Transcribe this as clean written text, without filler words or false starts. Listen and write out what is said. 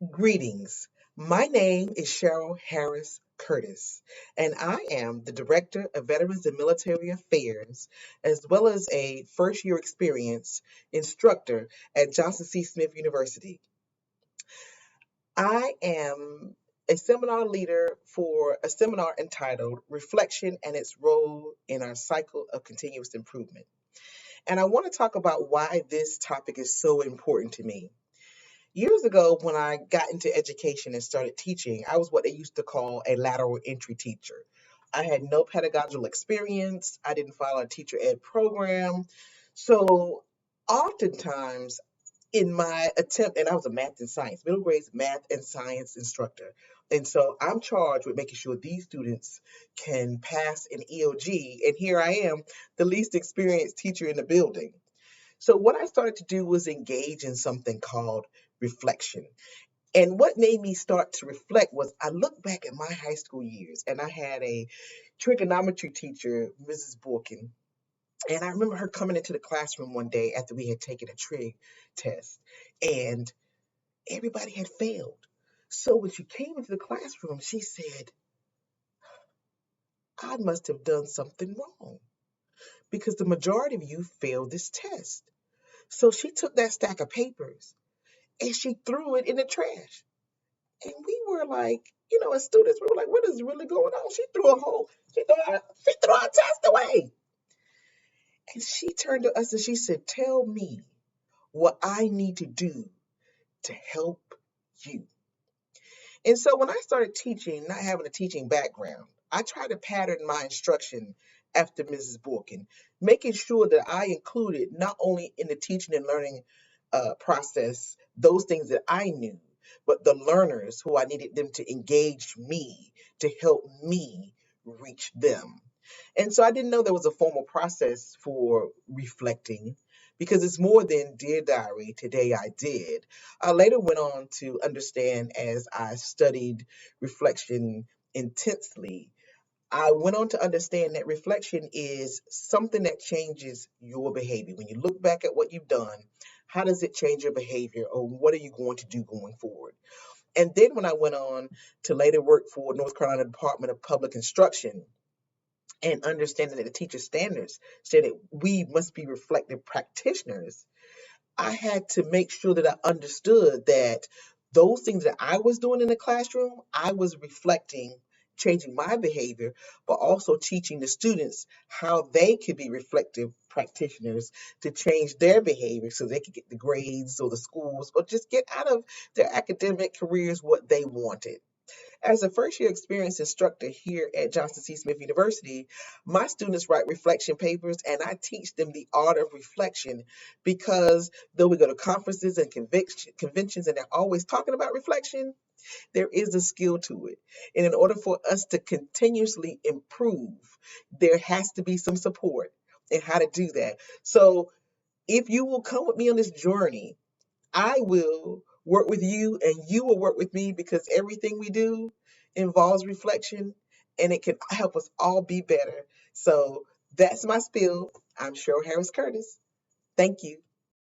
Greetings. My name is Cheryl Harris Curtis, and I am the Director of Veterans and Military Affairs, as well as a first year experience instructor at Johnson C. Smith University. I am a seminar leader for a seminar entitled Reflection and Its Role in Our Cycle of Continuous Improvement. And I want to talk about why this topic is so important to me. Years ago, when I got into education and started teaching, I was what they used to call a lateral entry teacher. I had no pedagogical experience. I didn't follow a teacher ed program. So oftentimes in my attempt, and I was a math and science, middle grades math and science instructor. And so I'm charged with making sure these students can pass an EOG. And here I am, the least experienced teacher in the building. So what I started to do was engage in something called reflection. And what made me start to reflect was I looked back at my high school years and I had a trigonometry teacher, Mrs. Borkin, and I remember her coming into the classroom one day after we had taken a trig test and everybody had failed. So when she came into the classroom, she said, I must have done something wrong because the majority of you failed this test. So she took that stack of papers and she threw it in the trash. And we were like, as students, we were like, what is really going on? She threw our test away. And she turned to us and she said, tell me what I need to do to help you. And so when I started teaching, not having a teaching background, I tried to pattern my instruction after Mrs. Borkin, making sure that I included not only in the teaching and learning process those things that I knew, but the learners who I needed them to engage me to help me reach them. And so I didn't know there was a formal process for reflecting because it's more than Dear Diary, today I did. I later went on to understand as I studied reflection intensely. I went on to understand that reflection is something that changes your behavior. When you look back at what you've done, how does it change your behavior or what are you going to do going forward? And then when I went on to later work for North Carolina Department of Public Instruction, and understanding that the teacher standards said that we must be reflective practitioners, I had to make sure that I understood that those things that I was doing in the classroom, I was reflecting, changing my behavior, but also teaching the students how they could be reflective practitioners to change their behavior so they could get the grades or the schools or just get out of their academic careers what they wanted. As a first year experienced instructor here at Johnson C. Smith University, my students write reflection papers and I teach them the art of reflection because though we go to conferences and conventions and they're always talking about reflection, there is a skill to it. And in order for us to continuously improve, there has to be some support in how to do that. So if you will come with me on this journey, I will work with you and you will work with me because everything we do involves reflection and it can help us all be better. So that's my spiel. I'm Cheryl Harris Curtis. Thank you.